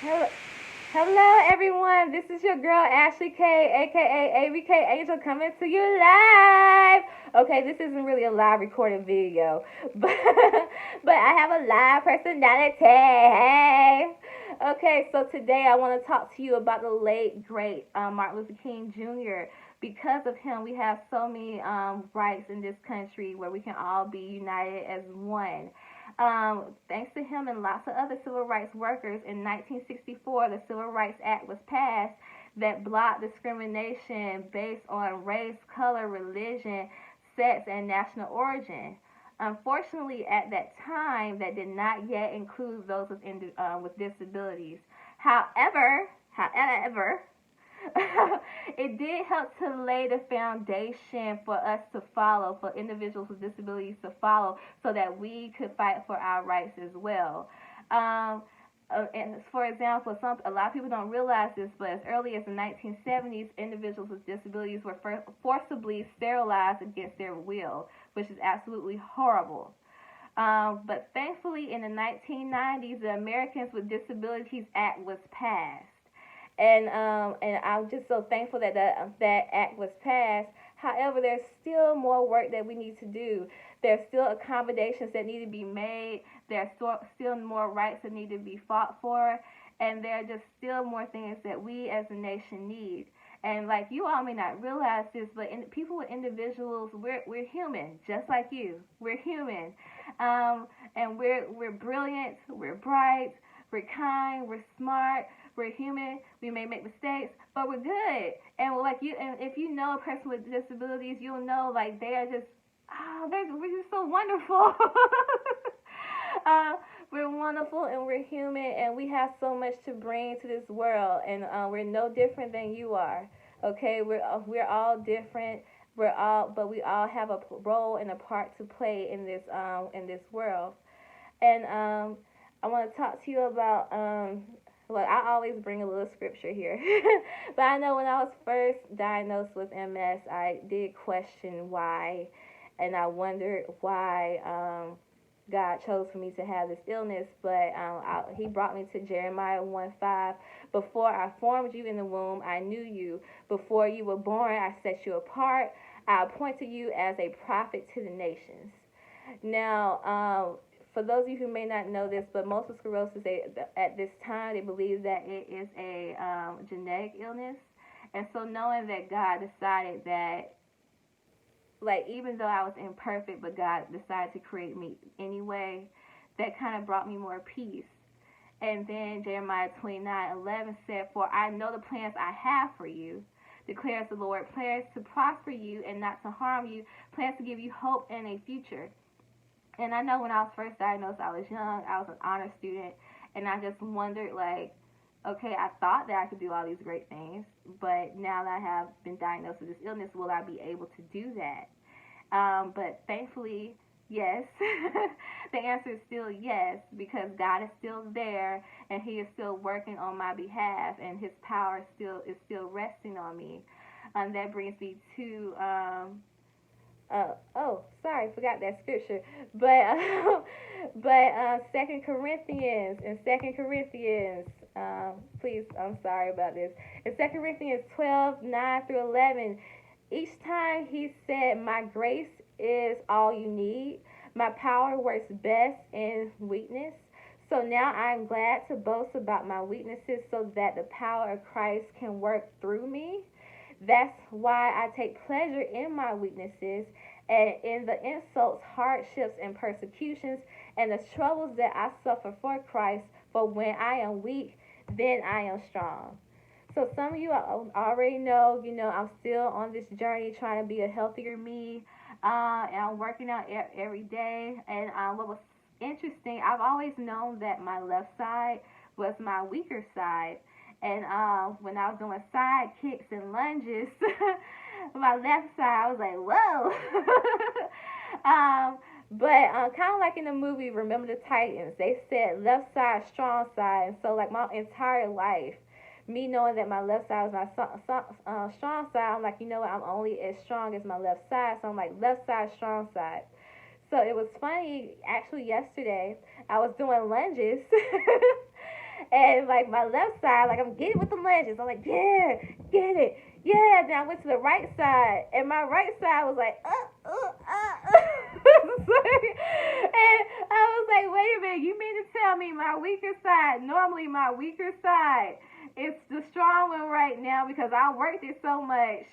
Hello, hello everyone. This is your girl Ashley K, aka ABK Angel, coming to you live. Okay, this isn't really a live recorded video, but I have a live personality. Hey. Okay, so today I want to talk to you about the late great Martin Luther King Jr. Because of him, we have so many rights in this country where we can all be united as one. Thanks to him and lots of other civil rights workers, in 1964, the Civil Rights Act was passed that blocked discrimination based on race, color, religion, sex, and national origin. Unfortunately, at that time, that did not yet include those with disabilities. However, it did help to lay the foundation for us to follow, for individuals with disabilities to follow, so that we could fight for our rights as well. Um, and for example, a lot of people don't realize this, but as early as the 1970s, individuals with disabilities were forcibly sterilized against their will, which is absolutely horrible. But thankfully, in the 1990s, the Americans with Disabilities Act was passed, and I'm just so thankful that that act was passed. However, there's still more work that we need to do. There's still accommodations that need to be made. There's still more rights that need to be fought for, and there are just still more things that we as a nation need. And like you all may not realize this, but people with individuals, we're human, just like you. We're human, and we're brilliant. We're bright. We're kind. We're smart. We're human. We may make mistakes, but we're good. And like you, and if you know a person with disabilities, you'll know like they are just, we're just so wonderful. uh, we're wonderful and we're human and we have so much to bring to this world, and we're no different than you are. Okay, we're all different. But we all have a role and a part to play in this world. And I want to talk to you about well, I always bring a little scripture here, but I know when I was first diagnosed with MS, I did question why, and I wondered why God chose for me to have this illness. But He brought me to Jeremiah 1:5. Before I formed you in the womb, I knew you. Before you were born, I set you apart. I appointed you as a prophet to the nations. Now, for those of you who may not know this, but multiple sclerosis, at this time, they believe that it is a genetic illness. And so knowing that God decided that, like, even though I was imperfect, but God decided to create me anyway, that kind of brought me more peace. And then Jeremiah 29:11 said, "For I know the plans I have for you, declares the Lord, plans to prosper you and not to harm you, plans to give you hope and a future." And I know when I was first diagnosed, I was young, I was an honor student, and I just wondered, like, okay, I thought that I could do all these great things, but now that I have been diagnosed with this illness, will I be able to do that? But thankfully, yes. The answer is still yes, because God is still there, and He is still working on my behalf, and His power is still resting on me. That brings me to sorry, forgot that scripture. But Second Corinthians, please, I'm sorry about this. In 2 Corinthians 12:9-11, each time he said, "My grace is all you need. My power works best in weakness." So now I'm glad to boast about my weaknesses so that the power of Christ can work through me. That's why I take pleasure in my weaknesses and in the insults, hardships, and persecutions and the troubles that I suffer for Christ. For when I am weak, then I am strong. So some of you already know, I'm still on this journey trying to be a healthier me. And I'm working out every day. And what was interesting, I've always known that my left side was my weaker side. And when I was doing side kicks and lunges, my left side, I was like, whoa. But kind of like in the movie Remember the Titans, they said left side, strong side. And so, like, my entire life, me knowing that my left side was my strong side, I'm like, you know what, I'm only as strong as my left side. So I'm like, left side, strong side. So it was funny, actually, yesterday, I was doing lunges. And like my left side, like I'm getting with the lunges. I'm like, yeah, get it, yeah. Then I went to the right side, and my right side was like, and I was like, wait a minute, you mean to tell me my weaker side? Normally, my weaker side is the strong one right now because I worked it so much.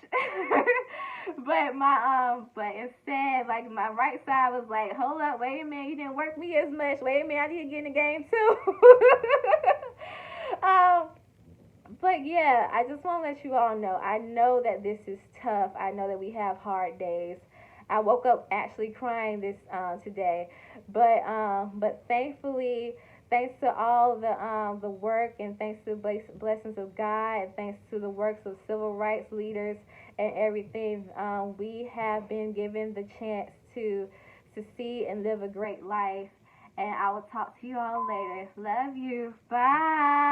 But instead, like my right side was like, hold up, wait a minute, you didn't work me as much. Wait a minute, I need to get in the game too. um, but yeah, I just want to let you all know. I know that this is tough. I know that we have hard days. I woke up actually crying this today, but thankfully, thanks to all the work and thanks to the blessings of God and thanks to the works of civil rights leaders and everything, we have been given the chance to see and live a great life. And I will talk to you all later. Love you. Bye.